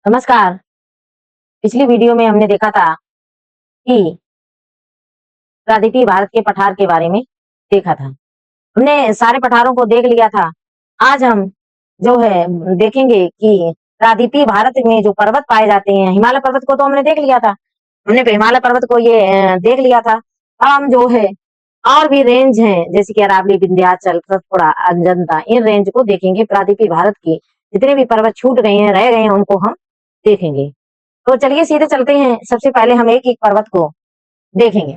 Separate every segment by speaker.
Speaker 1: नमस्कार। पिछली वीडियो में हमने देखा था कि प्रायद्वीपीय भारत के पठार के बारे में देखा था। हमने सारे पठारों को देख लिया था। आज हम जो है देखेंगे कि प्रायद्वीपीय भारत में जो पर्वत पाए जाते हैं, हिमालय पर्वत को तो हमने देख लिया था। हमने हिमालय पर्वत को ये देख लिया था। अब हम जो है और भी रेंज हैं, जैसे कि अरावली, विंध्याचल, सतपुड़ा, अजंता, इन रेंज को देखेंगे। प्रायद्वीपीय भारत की जितने भी पर्वत छूट गए हैं, रह गए हैं, उनको हम देखेंगे। तो चलिए सीधे चलते हैं। सबसे पहले हम एक-एक पर्वत को देखेंगे।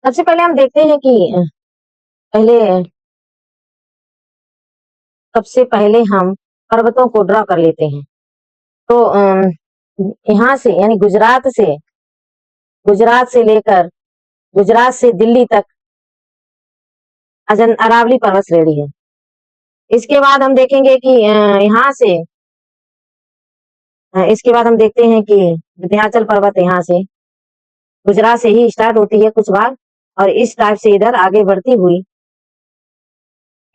Speaker 1: सबसे पहले हम देखते हैं कि पहले सबसे पहले हम पर्वतों को ड्रा कर लेते हैं। तो यहाँ से यानी गुजरात से दिल्ली तक अरावली पर्वत श्रेणी है। इसके बाद हम देखेंगे कि इसके बाद हम देखते हैं कि विंध्याचल पर्वत यहाँ से गुजरात से ही स्टार्ट होती है कुछ भाग, और इस टाइप से इधर आगे बढ़ती हुई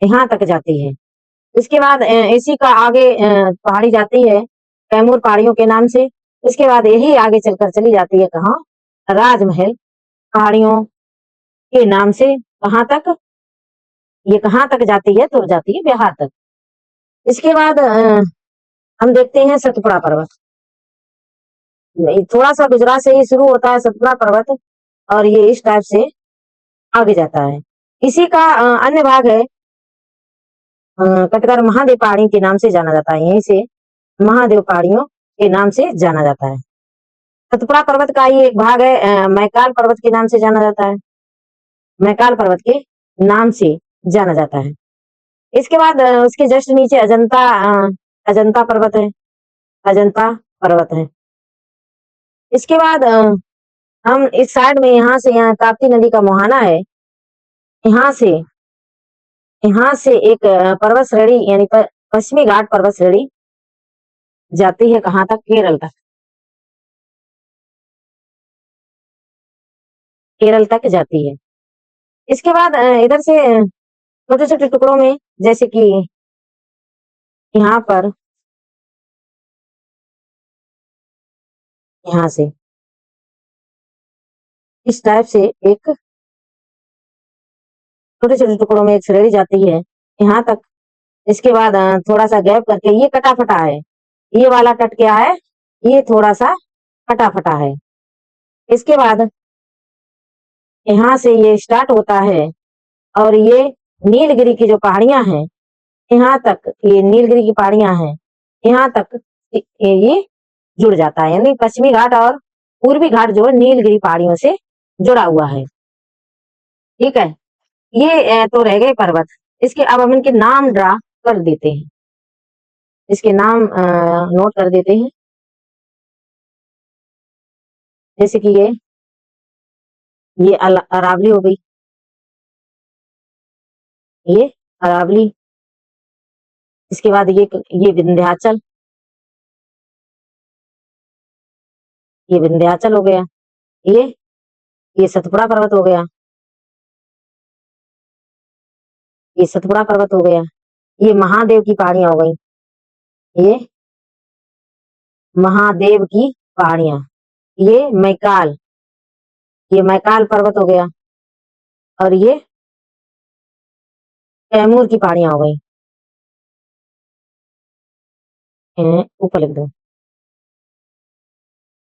Speaker 1: यहाँ तक जाती है। इसके बाद इसी का आगे पहाड़ी जाती है कैमूर पहाड़ियों के नाम से। इसके बाद यही आगे चलकर चली जाती है कहाँ, राजमहल पहाड़ियों के नाम से। कहाँ तक, ये कहाँ तक जाती है, तो जाती है बिहार तक। इसके बाद हम देखते हैं सतपुड़ा पर्वत। थोड़ा सा गुजरात से ही शुरू होता है सतपुड़ा पर्वत, और ये इस टाइप से आगे जाता है। इसी का अन्य भाग है कटकर महादेव पहाड़ी के नाम से जाना जाता है। यहीं से महादेव पहाड़ियों के नाम से जाना जाता है। सतपुड़ा पर्वत का ही एक भाग है मैकाल पर्वत के नाम से जाना जाता है। मैकाल पर्वत के नाम से जाना जाता है। इसके बाद उसके जस्ट नीचे अजंता पर्वत है। अजंता पर्वत है। इसके बाद हम इस साइड में यहाँ से ताप्ती नदी का मुहाना है। यहाँ से एक पर्वत श्रेणी यानी पश्चिमी घाट पर्वत श्रेणी जाती है कहाँ तक, केरल तक। केरल तक जाती है। इसके बाद इधर से छोटे छोटे टुकड़ों में, जैसे कि यहाँ पर यहाँ से इस टाइप से एक छोटे छोटे टुकड़ों में एक श्रेणी जाती है यहाँ तक। इसके बाद थोड़ा सा गैप करके ये कटा फटा है। ये वाला कट क्या है, ये थोड़ा सा कटा फटा है। इसके बाद यहाँ से ये स्टार्ट होता है, और ये नीलगिरी की जो पहाड़ियां हैं, यहाँ तक ये नीलगिरी की पहाड़ियां हैं, यहाँ तक ये जुड़ जाता है। यानी पश्चिमी घाट और पूर्वी घाट जो है नीलगिरी पहाड़ियों से जुड़ा हुआ है। ठीक है, ये तो रह गए पर्वत। इसके अब हम इनके नाम ड्रा कर देते हैं। इसके नाम नोट कर देते हैं। जैसे कि ये अरावली हो गई, ये अरावली। इसके बाद ये विंध्याचल, ये विंध्याचल हो गया। ये ये सतपुड़ा पर्वत हो गया, ये सतपुड़ा पर्वत हो गया। ये महादेव की पहाड़ियां हो गई, ये महादेव की पहाड़ियां। ये मैकाल पर्वत हो गया, और ये कैमूर की पहाड़ियां हो गई। ऊपर लिख दो,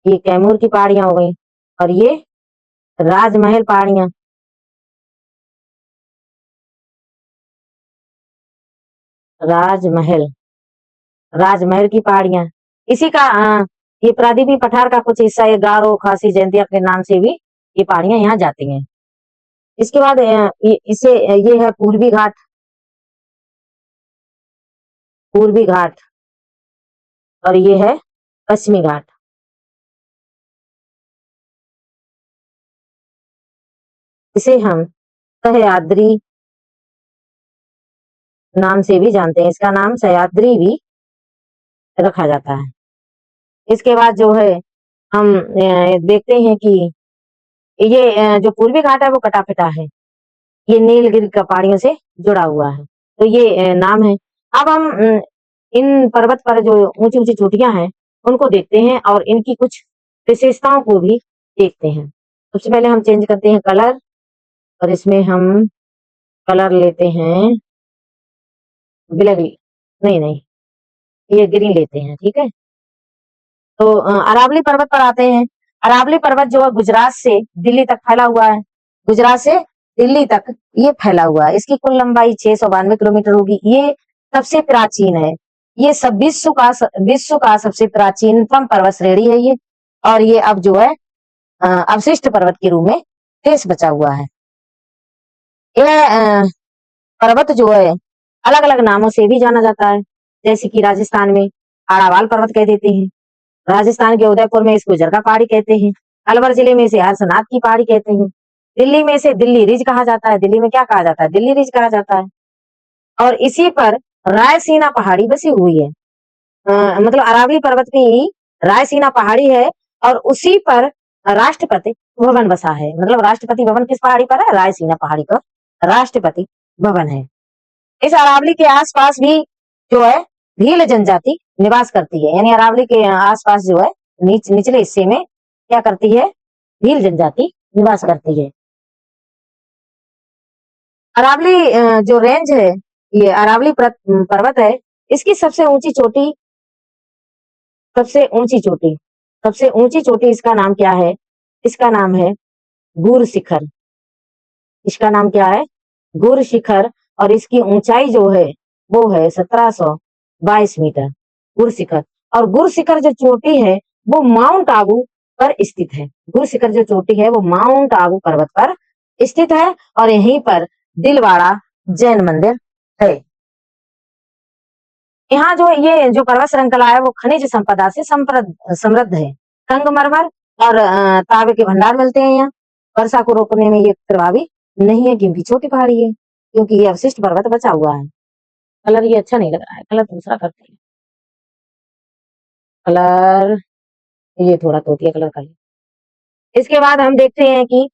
Speaker 1: ये कैमूर की पहाड़ियां हो गई, और ये राजमहल पहाड़ियां। राजमहल राजमहल की पहाड़ियां। इसी का ये प्रायद्वीपीय पठार का कुछ हिस्सा, ये गारो, खासी, जयंतिया के नाम से भी ये पहाड़ियां यहाँ जाती हैं। इसके बाद ये है पूर्वी घाट, और ये है पश्चिमी घाट। इसे हम सह्याद्री नाम से भी जानते हैं। इसका नाम सह्याद्री भी रखा जाता है। इसके बाद जो है हम देखते हैं कि ये जो पूर्वी घाट है वो कटा पिटा है, ये नीलगिरी का पहाड़ियों से जुड़ा हुआ है, तो ये नाम है। अब हम इन पर्वत पर जो ऊंची ऊंची चोटियां हैं उनको देखते हैं और इनकी कुछ विशेषताओं को भी देखते हैं। सबसे पहले हम चेंज करते हैं कलर, और इसमें हम कलर लेते हैं ब्लैक, नहीं, ये ग्रीन लेते हैं, ठीक है। तो अरावली पर्वत पर आते हैं। अरावली पर्वत जो है गुजरात से दिल्ली तक फैला हुआ है। गुजरात से दिल्ली तक ये फैला हुआ है। इसकी कुल लंबाई 692 किलोमीटर होगी। ये सबसे प्राचीन है। ये सब विश्व का सबसे प्राचीनतम पर्वत श्रेणी है ये। और ये अब जो है अवशिष्ट पर्वत के रूप में शेष बचा हुआ है। यह पर्वत जो है अलग अलग नामों से भी जाना जाता है। जैसे कि राजस्थान में आड़ावाल पर्वत कह देते हैं, राजस्थान के उदयपुर में इसको जरका पहाड़ी कहते हैं, अलवर जिले में इसे हर्षनाथ की पहाड़ी कहते हैं, दिल्ली में इसे दिल्ली रिज कहा जाता है। दिल्ली में क्या कहा जाता है? दिल्ली रिज कहा जाता है। और इसी पर रायसीना पहाड़ी बसी हुई है। मतलब अरावली पर्वत की रायसीना पहाड़ी है और उसी पर राष्ट्रपति भवन बसा है। मतलब राष्ट्रपति भवन किस पहाड़ी पर है? रायसीना पहाड़ी पर राष्ट्रपति भवन है। इस अरावली के आसपास भी जो है भील जनजाति निवास करती है। यानी अरावली के आसपास जो है निचले हिस्से में क्या करती है? भील जनजाति निवास करती है। अरावली जो रेंज है, ये अरावली पर्वत है, इसकी सबसे ऊंची चोटी इसका नाम क्या है? इसका नाम है गुर शिखर। इसका नाम क्या है? गुर शिखर। और इसकी ऊंचाई जो है वो है 1722 मीटर, गुर शिखर। और गुर शिखर जो चोटी है वो माउंट आबू पर स्थित है। गुर शिखर जो चोटी है वो माउंट आबू पर्वत पर स्थित है और यहीं पर दिलवाड़ा जैन मंदिर है। यहाँ जो ये जो पर्वत श्रृंखला है वो खनिज संपदा से समृद्ध है। संगमरमर और तांबे के भंडार मिलते हैं यहाँ। वर्षा को रोकने में ये प्रभावी नहीं है क्योंकि छोटी पहाड़ी है, क्योंकि ये अवशिष्ट पर्वत बचा हुआ है। कलर ये अच्छा नहीं लग रहा है, कलर दूसरा करते हैं। कलर ये थोड़ा तोतिया कलर का है। इसके बाद हम देखते हैं कि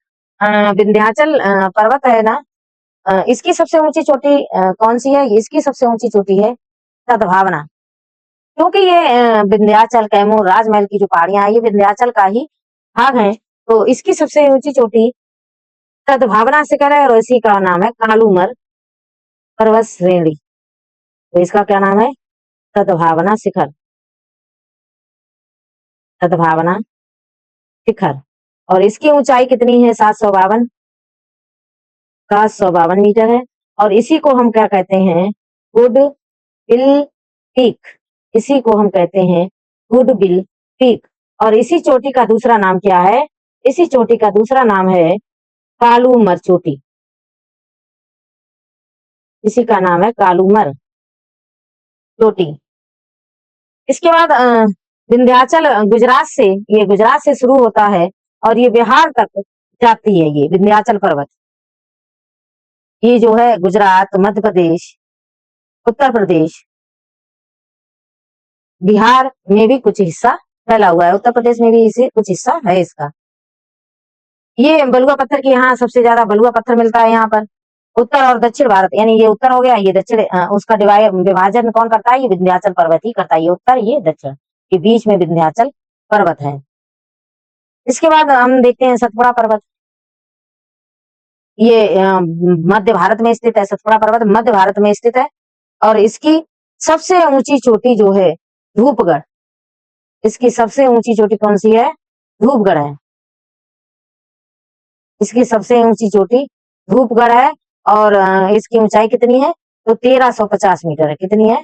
Speaker 1: विंध्याचल पर्वत है ना, इसकी सबसे ऊंची चोटी कौन सी है? इसकी सबसे ऊंची चोटी है सद्भावना। क्योंकि ये विंध्याचल, कैमूर, राजमहल की जो पहाड़ियां हैं ये विंध्याचल का ही भाग है। तो इसकी सबसे ऊंची चोटी सद्भावना शिखर है और इसी का नाम है कालूमर पर्वत श्रेणी। तो इसका क्या नाम है? सद्भावना शिखर। सद्भावना शिखर। और इसकी ऊंचाई कितनी है? 752 मीटर है। और इसी को हम क्या कहते हैं? Good bill peak. इसी को हम कहते हैं गुड बिल पीक। और इसी चोटी का दूसरा नाम क्या है? इसी चोटी का दूसरा नाम है कालूमर चोटी। इसी का नाम है कालूमर चोटी। इसके बाद विंध्याचल गुजरात से शुरू होता है और ये बिहार तक जाती है। ये विंध्याचल पर्वत ये जो है गुजरात, मध्य प्रदेश, उत्तर प्रदेश, बिहार में भी कुछ हिस्सा फैला हुआ है। उत्तर प्रदेश में भी इसे कुछ हिस्सा है इसका। ये बलुआ पत्थर की यहाँ सबसे ज्यादा बलुआ पत्थर मिलता है यहाँ पर। उत्तर और दक्षिण भारत, यानी ये उत्तर हो गया, ये दक्षिण, उसका विभाजन कौन करता है? ये विंध्याचल पर्वत ही करता है। ये उत्तर, ये दक्षिण, के बीच में विंध्याचल पर्वत है। इसके बाद हम देखते हैं सतपुड़ा पर्वत। ये मध्य भारत में स्थित है। सतपुड़ा पर्वत मध्य भारत में स्थित है और इसकी सबसे ऊंची चोटी जो है धूपगढ़। इसकी सबसे ऊंची चोटी कौन सी है? धूपगढ़ है। इसकी सबसे ऊंची चोटी धूपगढ़ है और इसकी ऊंचाई कितनी है? तो 1350 मीटर है। कितनी है?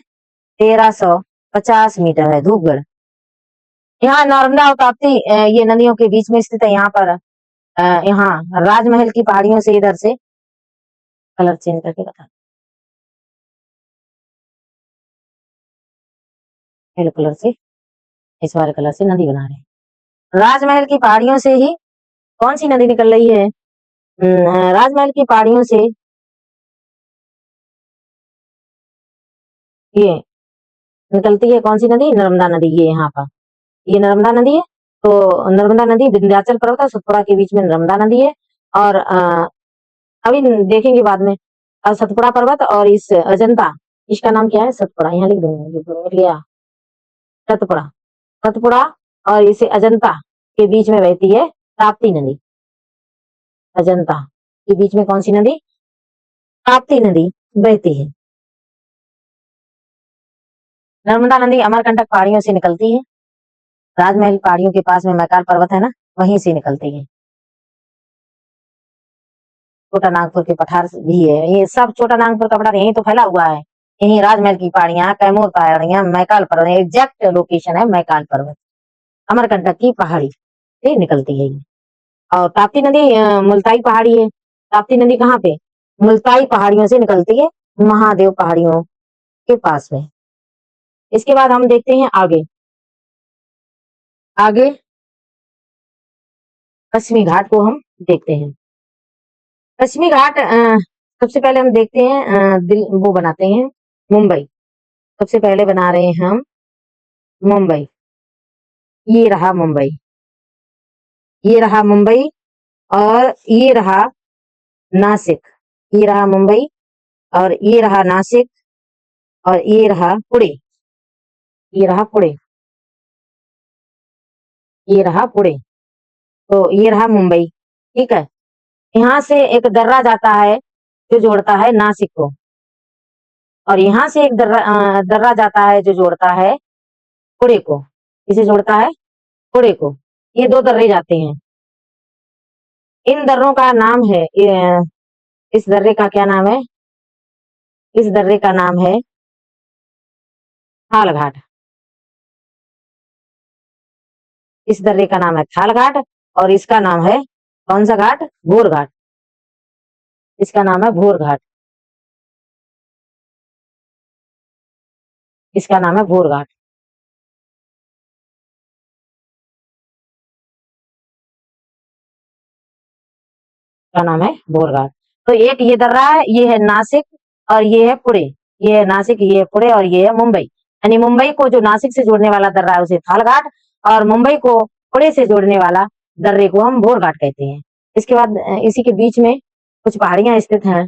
Speaker 1: 1350 मीटर है धूपगढ़। यहाँ नर्मदा और ताप्ती ये नदियों के बीच में स्थित है। यहाँ पर यहाँ राजमहल की पहाड़ियों से इधर से कलर चेंज करके बता, येलो कलर से, इस वाले कलर से नदी बना रहे हैं। राजमहल की पहाड़ियों से ही कौन सी नदी निकल रही है? राजमहल की पहाड़ियों से ये निकलती है कौन सी नदी? नर्मदा नदी। ये यहाँ पर ये नर्मदा नदी है। तो नर्मदा नदी विंध्याचल पर्वत और सतपुड़ा के बीच में नर्मदा नदी है। और अभी देखेंगे बाद में। और सतपुड़ा पर्वत और इस अजंता, इसका नाम क्या है? सतपुड़ा। यहाँ लिख दूंगा, लिया सतपुड़ा। सतपुड़ा और इसे अजंता के बीच में बहती है ताप्ती नदी। अजंता के बीच में कौन सी नदी? ताप्ती नदी बहती है। नर्मदा नदी अमरकंटक पहाड़ियों से निकलती है। राजमहल पहाड़ियों के पास में मैकाल पर्वत है ना, वहीं से निकलती है। छोटा नागपुर के पठार भी है। ये सब छोटा नागपुर का पठार यहीं तो फैला हुआ है। यहीं राजमहल की पहाड़ियां, कैमूर पहाड़ियां, मैकाल पर्वत, एग्जैक्ट लोकेशन है मैकाल पर्वत, अमरकंटक की पहाड़ी से निकलती है ये। और ताप्ती नदी मुल्ताई पहाड़ी है। ताप्ती नदी कहाँ पे? मुल्ताई पहाड़ियों से निकलती है, महादेव पहाड़ियों के पास में। इसके बाद हम देखते हैं आगे। आगे पश्चिमी घाट को हम देखते हैं। पश्चिमी घाट सबसे पहले हम देखते हैं वो बनाते हैं मुंबई। सबसे पहले बना रहे हैं हम मुंबई। ये रहा मुंबई, ये रहा मुंबई, और ये रहा नासिक। ये रहा मुंबई, और ये रहा नासिक, और ये रहा पुणे। ये रहा पुणे, ये रहा पुणे। तो ये रहा मुंबई, ठीक है। यहाँ से एक दर्रा जाता है जो जोड़ता है नासिक को, और यहाँ से एक दर्रा जाता है जो जोड़ता है पुणे को। इसे जोड़ता है पुणे को। ये दो दर्रे जाते हैं। इन दर्रों का नाम है, इस दर्रे का क्या नाम है? इस दर्रे का नाम है खाल घाट। इस दर्रे का नाम है खाल घाट, और इसका नाम है कौन सा घाट? भोर घाट। इसका नाम है भोर घाट। इसका नाम है भोर घाट। का नाम है भोर घाट। तो एक ये दर्रा है, ये है नासिक, और ये है पुणे। ये है नासिक, ये है पुणे, और ये है मुंबई। यानी मुंबई को जो नासिक से जोड़ने वाला दर्रा है उसे थाल घाट, और मुंबई को पुणे से जोड़ने वाला दर्रे को हम भोर घाट कहते हैं। इसके बाद इसी के बीच में कुछ पहाड़ियां स्थित हैं।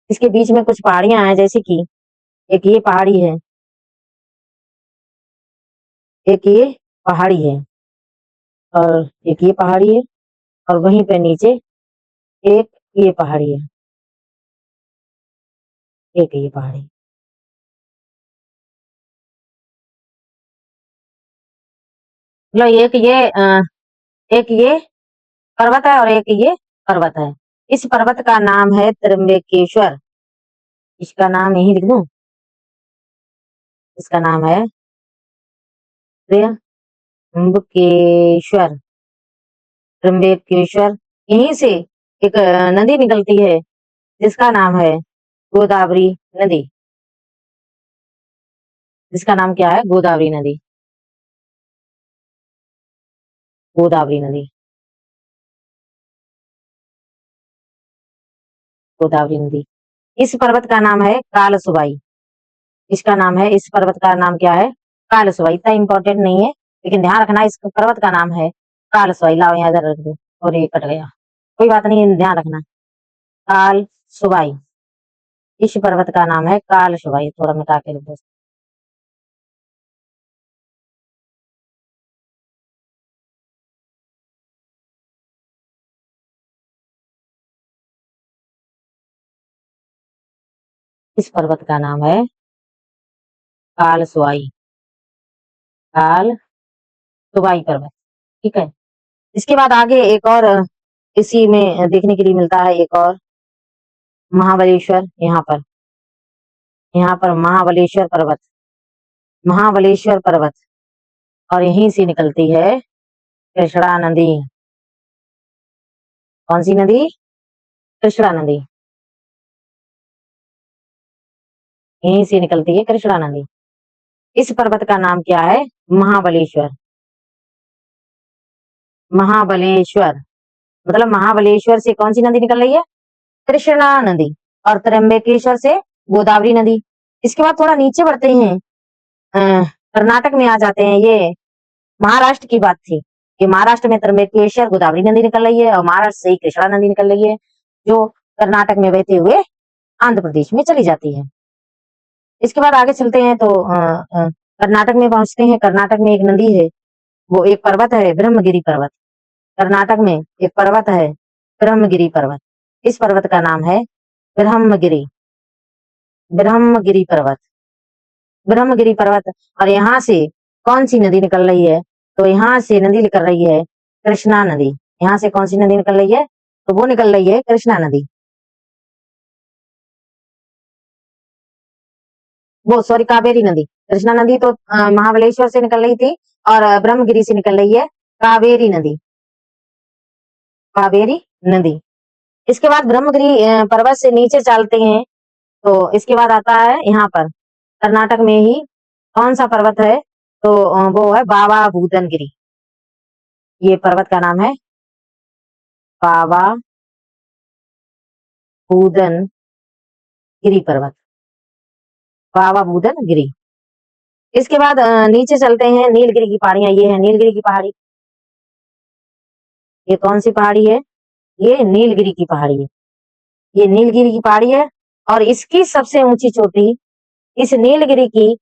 Speaker 1: इसके बीच में कुछ पहाड़ियां हैं, जैसे कि एक ये पहाड़ी है, एक ये पहाड़ी है, और एक ये पहाड़ी है, और वहीं पे नीचे एक ये पहाड़ी है, एक ये पहाड़ी। मतलब एक ये पर्वत है और एक ये पर्वत है। इस पर्वत का नाम है त्र्यंबकेश्वर। इसका नाम यही लिख दूं, इसका नाम है त्र्यंबकेश्वर। त्र्यंबकेश्वर। यहीं से एक नदी निकलती है जिसका नाम है गोदावरी नदी। जिसका नाम क्या है? गोदावरी नदी। गोदावरी नदी, गोदावरी नदी। इस पर्वत का नाम है कालसुबाई। इसका नाम है, इस पर्वत का नाम क्या है? कालसुबाई। इतना इंपॉर्टेंट नहीं है, लेकिन ध्यान रखना इस पर्वत का नाम है कालसुबाई। लाओ यहाँ इधर रख दो, और ये कट गया, कोई बात नहीं, ध्यान रखना। कालसुबाई, इस पर्वत का नाम है कालसुबाई। थोड़ा मिटा के लिख दो। इस पर्वत का नाम है कालसुबाई। कालसुबाई पर्वत, ठीक है। इसके बाद आगे एक और इसी में देखने के लिए मिलता है, एक और महाबलेश्वर। यहाँ पर महाबलेश्वर पर्वत, महाबलेश्वर पर्वत, और यहीं से निकलती है कृष्णा नदी। कौन सी नदी? कृष्णा नदी। यहीं से निकलती है कृष्णा नदी। इस पर्वत का नाम क्या है? महाबलेश्वर। महाबलेश्वर मतलब महाबलेश्वर से कौन सी नदी निकल रही है? कृष्णा नदी। और त्र्यंबकेश्वर से गोदावरी नदी। इसके बाद थोड़ा नीचे बढ़ते हैं, कर्नाटक में आ जाते हैं। ये महाराष्ट्र की बात थी कि महाराष्ट्र में त्र्यंबकेश्वर गोदावरी नदी निकल रही है, और महाराष्ट्र से ही कृष्णा नदी निकल रही है, जो कर्नाटक में बहते हुए आंध्र प्रदेश में चली जाती है। इसके बाद आगे चलते हैं तो कर्नाटक में पहुंचते हैं। कर्नाटक में एक नदी है, वो एक पर्वत है, ब्रह्मगिरी पर्वत। कर्नाटक में एक पर्वत है, ब्रह्मगिरी पर्वत। इस पर्वत का नाम है ब्रह्मगिरी, ब्रह्मगिरी पर्वत, ब्रह्मगिरी पर्वत। और यहाँ से कौन सी नदी निकल रही है? तो यहाँ से नदी निकल रही है कृष्णा नदी। यहाँ से कौन सी नदी निकल रही है? तो वो निकल रही है कृष्णा नदी। वो सॉरी, कावेरी नदी। कृष्णा नदी तो महाबलेश्वर से निकल रही थी, और ब्रह्मगिरी से निकल रही है कावेरी नदी, कावेरी नदी। इसके बाद ब्रह्मगिरी पर्वत से नीचे चलते हैं तो इसके बाद आता है यहाँ पर कर्नाटक में ही कौन सा पर्वत है? तो वो है बाबा भूदनगिरी। ये पर्वत का नाम है बाबा भूदनगिरी पर्वत, बाबा भूदनगिरी। इसके बाद नीचे चलते हैं, नीलगिरी की पहाड़ियां। ये है नीलगिरी की पहाड़ी। ये कौन सी पहाड़ी है? ये नीलगिरी की पहाड़ी है। ये नीलगिरी की पहाड़ी है, और इसकी सबसे ऊंची चोटी, इस नीलगिरी की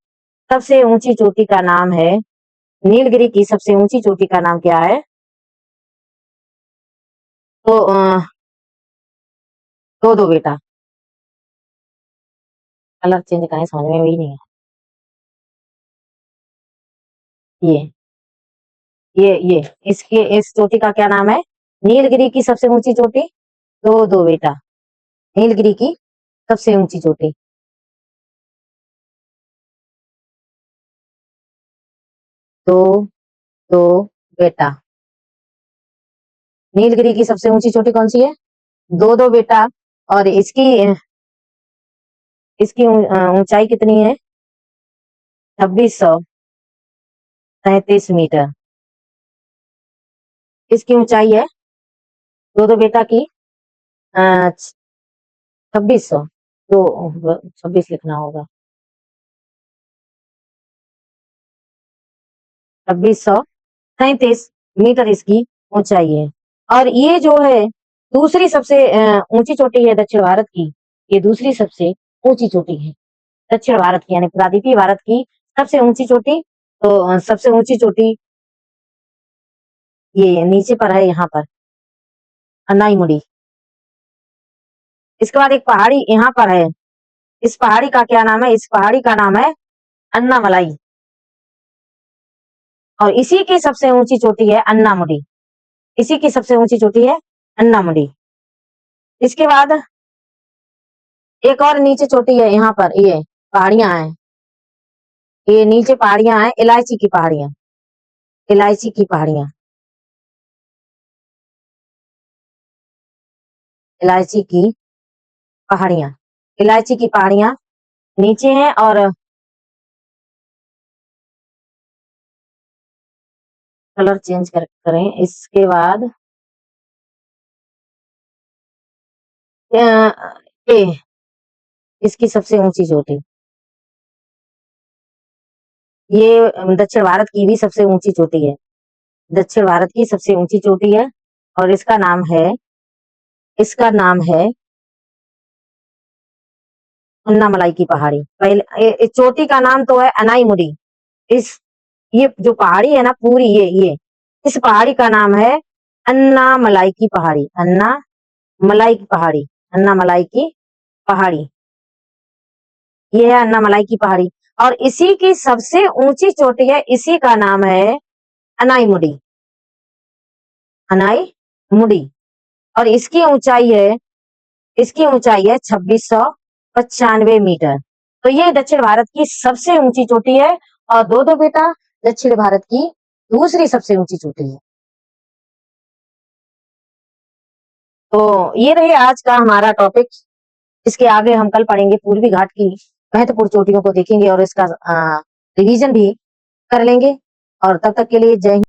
Speaker 1: सबसे ऊंची चोटी का नाम है, नीलगिरी की सबसे ऊंची चोटी का नाम क्या है? तो दो दो बेटा। कलर चेंज करें, समझ में भी नहीं है। ये इसके इस चोटी का क्या नाम है? नीलगिरी की सबसे ऊंची चोटी। दो दो बेटा, नीलगिरी की सबसे ऊंची चोटी। दो दो बेटा, नीलगिरी की सबसे ऊंची चोटी कौन सी है? दो दो बेटा। और इसकी इसकी ऊंचाई कितनी है? 2637 मीटर इसकी ऊंचाई है। दो दो बेटा की 2600, तो 26 लिखना होगा। 2637 मीटर इसकी ऊंचाई है। और ये जो है दूसरी सबसे ऊंची चोटी है दक्षिण भारत की। ये दूसरी सबसे ऊंची चोटी है दक्षिण भारत की, यानी प्रादीपीय भारत की सबसे ऊंची चोटी। तो सबसे ऊंची चोटी ये नीचे पर है, यहाँ पर अन्नाईमुड़ी। इसके बाद एक पहाड़ी यहाँ पर है। इस पहाड़ी का क्या नाम है? इस पहाड़ी का नाम है अन्नामलाई, और इसी की सबसे ऊंची चोटी है अन्नामुडी। इसी की सबसे ऊंची चोटी है अन्नामुडी। इसके बाद एक और नीचे चोटी है, यहाँ पर ये पहाड़ियां हैं। ये नीचे पहाड़ियां हैं, इलायची की पहाड़ियां, इलायची की पहाड़ियां, इलायची की पहाड़ियां, इलायची की पहाड़ियां नीचे हैं। और कलर चेंज करें। इसके बाद ये इसकी सबसे ऊंची चोटी, ये दक्षिण भारत की भी सबसे ऊंची चोटी है, दक्षिण भारत की सबसे ऊंची चोटी है। और इसका नाम है अन्नामलाई की पहाड़ी। पहले चोटी का नाम तो है अनाईमुडी। इस ये जो पहाड़ी है ना पूरी, ये इस पहाड़ी का नाम है अन्नामलाई की पहाड़ी, अन्नामलाई की पहाड़ी, अन्नामलाई की पहाड़ी। ये है अन्नामलाई की पहाड़ी। और इसी की सबसे ऊंची चोटी है, इसी का नाम है अनाईमुडी, अनाईमुडी। और इसकी ऊंचाई है 2695 मीटर। तो ये दक्षिण भारत की सबसे ऊंची चोटी है। और दो दो बेटा, दक्षिण भारत की दूसरी सबसे ऊंची चोटी है। तो ये रहे आज का हमारा टॉपिक। इसके आगे हम कल पढ़ेंगे पूर्वी घाट की महत्वपूर्ण चोटियों को देखेंगे, और इसका रिवीजन भी कर लेंगे। और तब तक के लिए जय हिंद।